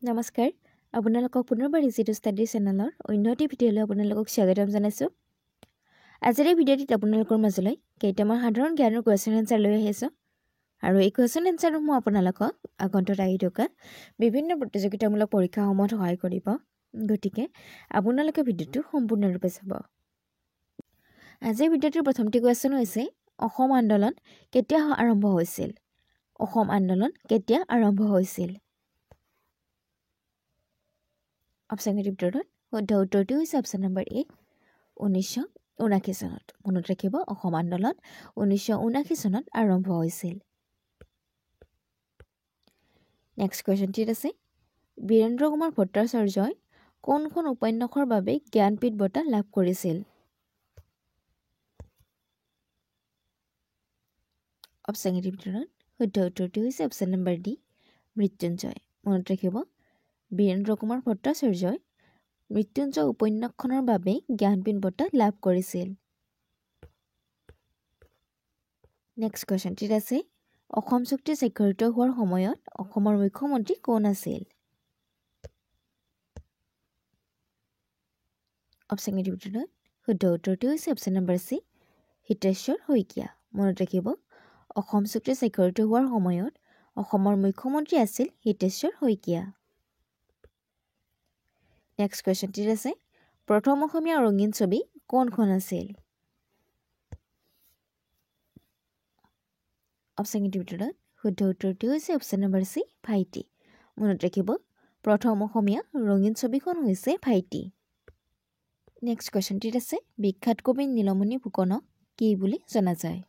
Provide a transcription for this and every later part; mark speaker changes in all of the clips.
Speaker 1: নমস্কাৰ আপোনালোকক পুনৰবাৰ ইজি টু ষ্টাডি চেনেলৰ অন্য এটি ভিডিঅ'লৈ আপোনালোকক স্বাগতম জনাইছোঁ। আজিৰ এই ভিডিঅ'টিত আপোনালোকৰ মাজলৈ কেইটামান সাধাৰণ জ্ঞানৰ কুৱেশ্যন এনচাৰ লৈ আহিছোঁ আৰু এই কুৱেশ্যন এনচাৰসমূহ আপোনালোকক আগন্তুক আহি থকা বিভিন্ন প্ৰতিযোগিতামূলক পৰীক্ষাসমূহত সহায় কৰিব। গতিকে আপোনালোকে ভিডিঅ'টো সম্পূৰ্ণৰূপে চাব। আজিৰ ভিডিঅ'টোৰ প্ৰথমটি কুৱেশ্যন হৈছে অসম আন্দোলন কেতিয়া আৰম্ভ হৈছিল? অসম আন্দোলন কেতিয়া আৰম্ভ হৈছিল? অপশ্যনৰ ভিতৰত শুদ্ধ উত্তৰটো হৈছে অপশ্যন নম্বৰ এ 1979 চনত। মনত ৰাখিব অসম আন্দোলন 1979 চনত আৰম্ভ হৈছিল। নেক্সট কুৱেশ্যনটিত আছে বীৰেন্দ্ৰ কুমাৰ ভট্টাচাৰ্যই কোনখন উপন্যাসৰ বাবে জ্ঞানপীঠ বঁটা লাভ কৰিছিল? অপশ্যনৰ ভিতৰত শুদ্ধ উত্তৰটো হৈছে অপশ্যন নম্বৰ ডি মৃত্যুঞ্জয়। মনত ৰাখিব বীৰেন্দ্ৰ কুমাৰ ভট্টাচাৰ্যই মৃত্যুঞ্জয় উপন্যাসখনৰ বাবে জ্ঞানপীঠ বঁটা লাভ কৰিছিল। নেক্সট কুৱেশ্যনটিত আছে অসম চুক্তি স্বাক্ষৰিত হোৱাৰ সময়ত অসমৰ মুখ্যমন্ত্ৰী কোন আছিল? অপশ্যনৰ ভিতৰত শুদ্ধ উত্তৰটো হৈছে option number C Hiteswar Saikia. মনত ৰাখিব অসম চুক্তি স্বাক্ষৰিত হোৱাৰ সময়ত অসমৰ মুখ্যমন্ত্ৰী আছিল হিতেশ্বৰ শইকীয়া। নেক্সট কুৱেশ্যনটিত আছে প্ৰথম অসমীয়া ৰঙীন ছবি কোনখন আছিল? অপশ্যনৰ ভিতৰত শুদ্ধ উত্তৰটো হৈছে অপশ্যন নম্বৰ চি ভাইটি। মনত ৰাখিব প্ৰথম অসমীয়া ৰঙীন ছবিখন হৈছে ভাইটি। নেক্সট কুৱেশ্যনটিত আছে বিখ্যাত কবি নীলমণি ফুকনক কি বুলি জনা যায়?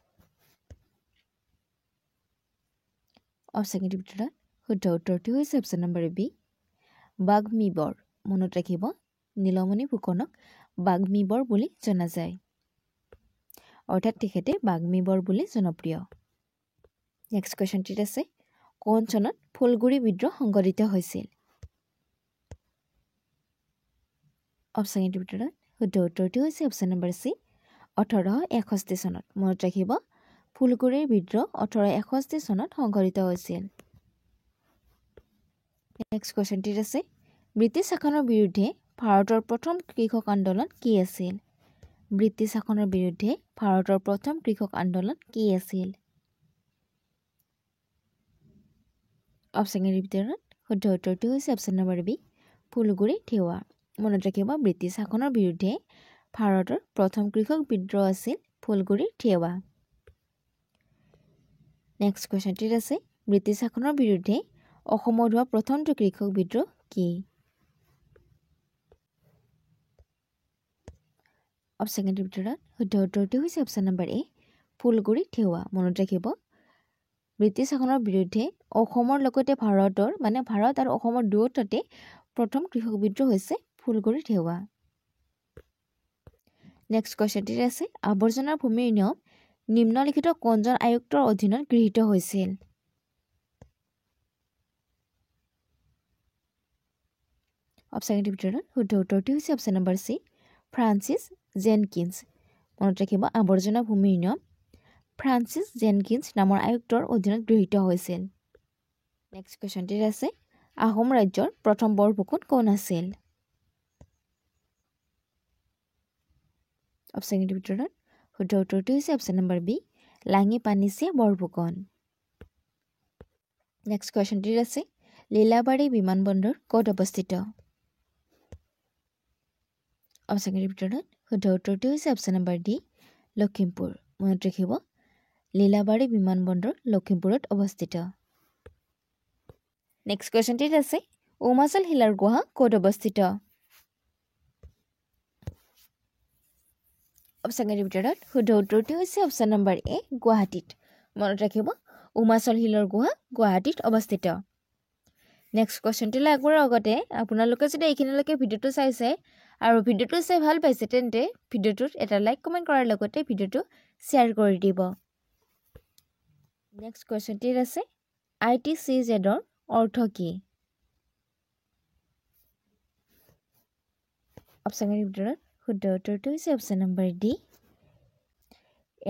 Speaker 1: অপশ্যনৰ ভিতৰত শুদ্ধ উত্তৰটো হৈছে অপশ্যন নম্বৰ বি বাগ্মীবৰ। মনত ৰাখিব নীলমণি ফুকনক বাগ্মীবৰ বুলি জনা যায়, অৰ্থাৎ তেখেতে বাগ্মীবৰ বুলি জনপ্ৰিয়। নেক্সট কুৱেশ্যনটিত আছে কোন চনত ফুলগুৰি বিদ্ৰোহ সংঘটিত হৈছিল? অপশ্যনৰ ভিতৰত শুদ্ধ উত্তৰটো হৈছে অপশ্যন নম্বৰ চি 1861 চনত। মনত ৰাখিব ফুলগুৰিৰ বিদ্ৰোহ 1861 চনত সংঘটিত হৈছিল। নেক্সট কুৱেশ্যনটিত আছে ব্ৰিটিছ শাসনৰ বিৰুদ্ধে ভাৰতৰ প্ৰথম কৃষক আন্দোলন কি আছিল? ব্ৰিটিছ শাসনৰ বিৰুদ্ধে ভাৰতৰ প্ৰথম কৃষক আন্দোলন কি আছিল? অপশ্যনৰ ভিতৰত শুদ্ধ উত্তৰটো হৈছে অপশ্যন নম্বৰ বি ফুলগুৰি থিওৱা। মনত ৰাখিব ব্ৰিটিছ শাসনৰ বিৰুদ্ধে ভাৰতৰ প্ৰথম কৃষক বিদ্ৰোহ আছিল ফুলগুৰি থিওৱা। নেক্সট কুৱেশ্যনটিত আছে ব্ৰিটিছ শাসনৰ বিৰুদ্ধে অসমত হোৱা প্ৰথমটো কৃষক বিদ্ৰোহ কি? অপশ্যনৰ ভিতৰত শুদ্ধ উত্তৰটো হৈছে অপশ্যন নম্বৰ এ ফুলগুৰি থিওৱা। মনত ৰাখিব ব্ৰিটিছ শাসনৰ বিৰুদ্ধে অসমৰ লগতে ভাৰত আৰু অসমৰ দুয়োটাতে প্ৰথম কৃষক বিদ্ৰোহ হৈছে ফুলগুৰি থিওৱা। নেক্সট কুৱেশ্যনটিত আছে আৱৰ্জনাৰ ভূমিৰ নিয়ম নিম্নলিখিত কোনজন আয়ুক্তৰ অধীনত গৃহীত হৈছিল? অপশ্যনৰ ভিতৰত শুদ্ধ উত্তৰটো হৈছে option number C Francis Jenkins. মনত ৰাখিব আৱৰ্জনা ভূমিৰ নিয়ম ফ্ৰান্সিছ জেনকিন্স নামৰ আয়ুক্তৰ অধীনত গৃহীত হৈছিল। নেক্সট কুৱেশ্যনটিত আছে আহোম ৰাজ্যৰ প্ৰথম বৰফুকন কোন আছিল? অপশ্যনৰ ভিতৰত শুদ্ধ উত্তৰটো হৈছে অপশ্যন নম্বৰ বি লাঙি পানীচিয়া বৰফুকন। নেক্সট কুৱেশ্যনটিত আছে লীলাবাৰী বিমানবন্দৰ ক'ত অৱস্থিত? অপশ্যনৰ ভিতৰত শুদ্ধ উত্তৰটো হৈছে অপশ্যন নম্বৰ ডি লখিমপুৰ। মনত ৰাখিব লীলাবাৰী বিমানবন্দৰ লখিমপুৰত অৱস্থিত। নেক্সট কুৱেশ্যনটিত আছে উমাচল শিলাৰ গুহা ক'ত অৱস্থিত? অপশ্যনৰ ভিতৰত শুদ্ধ উত্তৰটো হৈছে অপশ্যন নম্বৰ এ গুৱাহাটীত। মনত ৰাখিব উমাচল শিলাৰ গুহা গুৱাহাটীত অৱস্থিত। নেক্সট কুৱেশ্যনটিলৈ আগবঢ়াৰ আগতে আপোনালোকে যদি এইখিনিলৈকে ভিডিঅ'টো চাইছে আৰু ভিডিঅ'টো চাই ভাল পাইছে তেন্তে ভিডিঅ'টোত এটা লাইক কমেণ্ট কৰাৰ লগতে ভিডিঅ'টো শ্বেয়াৰ কৰি দিব। নেক্সট কুৱেশ্যনটিত আছে ITCZৰ অৰ্থ কি? অপশ্যনৰ ভিতৰত শুদ্ধ উত্তৰটো হৈছে option number D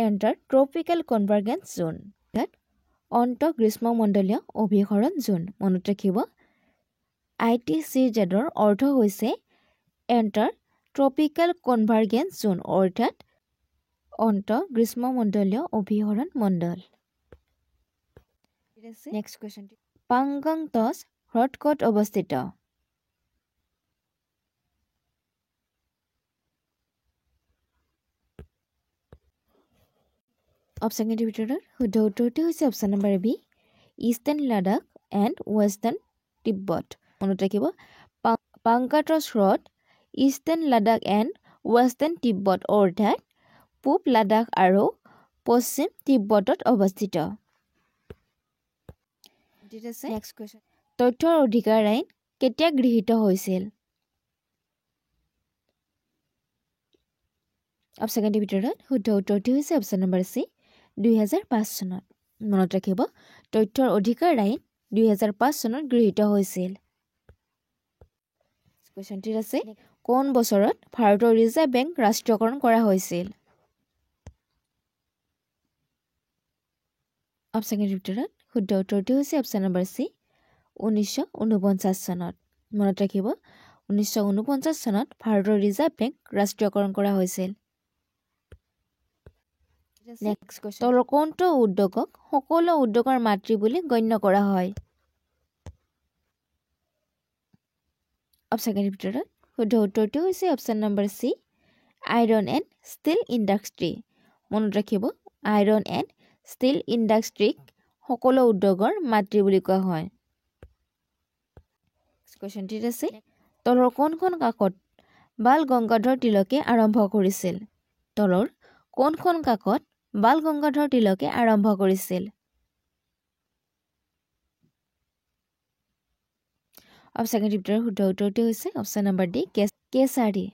Speaker 1: inter tropical convergence zone, অৰ্থাৎ অন্ত গ্ৰীষ্মমণ্ডলীয় অভিসৰণ জোন। মনত ৰাখিব ITCZ অৰ্থ হৈছে এণ্টাৰ ট্ৰপিকেল কনভাৰ্গেঞ্চ জোন অৰ্থাৎ গ্ৰীষ্মমণ্ডলীয় অভিসৰণ মণ্ডল। নেক্সট কুৱেশ্যন, পাংগং টছ হ্ৰদ ক'ত অৱস্থিত? অপশ্যনকেইটিৰ ভিতৰত শুদ্ধ উত্তৰটো হৈছে option number B, eastern Ladakh and western Tibet. মনত ৰাখিব, পাংগাটছ হ্ৰদ eastern Ladakh and western Tibet অৰ্থাৎ পূব লাডাখ আৰু পশ্চিম তিব্বতত অৱস্থিত। নেক্সট কুৱেশ্যন, তথ্যৰ অধিকাৰ আইন কেতিয়া গৃহীত হৈছিল? অপশ্যনকেইটিৰ ভিতৰত শুদ্ধ উত্তৰটো হৈছে অপশ্যন নম্বৰ চি, 2005 চনত। মনত ৰাখিব, তথ্যৰ অধিকাৰ আইন 2005 চনত গৃহীত হৈছিল। কুৱেশ্যনটিত আছে, কোন বছৰত ভাৰতৰ ৰিজাৰ্ভ বেংক ৰাষ্ট্ৰীয়কৰণ কৰা হৈছিল? অপশ্যনকেইটিৰ ভিতৰত শুদ্ধ উত্তৰটো হৈছে অপশ্যন নম্বৰ চি, 1949 চনত। মনত ৰাখিব, 1949 চনত ভাৰতৰ ৰিজাৰ্ভ বেংক ৰাষ্ট্ৰীয়কৰণ কৰা হৈছিল। নেক্সট কুৱেশ্যন, তলৰ কোনটো উদ্যোগক সকলো উদ্যোগৰ মাতৃ বুলি গণ্য কৰা হয়? অপশ্যনকেইটিৰ ভিতৰত শুদ্ধ উত্তৰটো হৈছে option number C, iron and steel industry. মনত ৰাখিব, আইৰণ এণ্ড ষ্টীল ইণ্ডাষ্ট্ৰীক সকলো উদ্যোগৰ মাতৃ বুলি কোৱা হয়। কুৱেশ্যনটিত আছে, তলৰ কোনখন কাকত বাল গংগাধৰ তিলকে আৰম্ভ কৰিছিল? তলৰ কোনখন কাকত বাল গংগাধৰ তিলকে আৰম্ভ কৰিছিল? অপশ্যনকেইটিৰ ভিতৰত শুদ্ধ উত্তৰটো হৈছে অপশ্যন নম্বৰ ডি, কেছাৰী।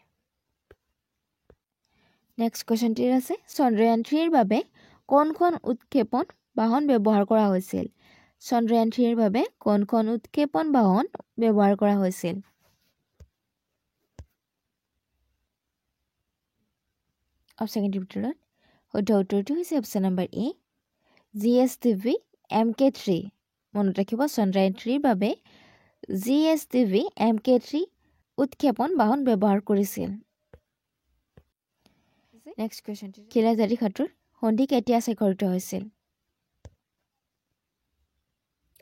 Speaker 1: নেক্সট কুৱেশ্যনটিত আছে, চন্দ্ৰয়ান 3ৰ বাবে কোনখন উৎক্ষেপণ বাহন ব্যৱহাৰ কৰা হৈছিল? চন্দ্ৰয়ান 3ৰ বাবে কোনখন উৎক্ষেপণ বাহন ব্যৱহাৰ কৰা হৈছিল? অপশ্যনকেইটিৰ ভিতৰত শুদ্ধ উত্তৰটো হৈছে অপশ্যন নম্বৰ এ, GSTV MK3। মনত ৰাখিব, চন্দ্ৰয়ান 3ৰ বাবে GSTV MK3 উৎক্ষেপণ বাহন ব্যৱহাৰ কৰিছিল। নেক্সট কুৱেশ্যন, খিলাজাৰী খাটৰ সন্ধি কেতিয়া স্বাক্ষৰিত হৈছিল?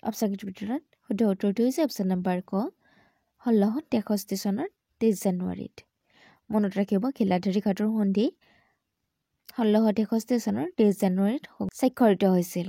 Speaker 1: অপশ্যনকেইটিৰ ভিতৰত শুদ্ধ উত্তৰটো হৈছে অপশ্যন নম্বৰ ক, 1663 চনৰ 23 জানুৱাৰীত। মনত ৰাখিব, খিলাধাৰী খাটৰ সন্ধি 1663 চনৰ 23 জানুৱাৰীত স্বাক্ষৰিত হৈছিল।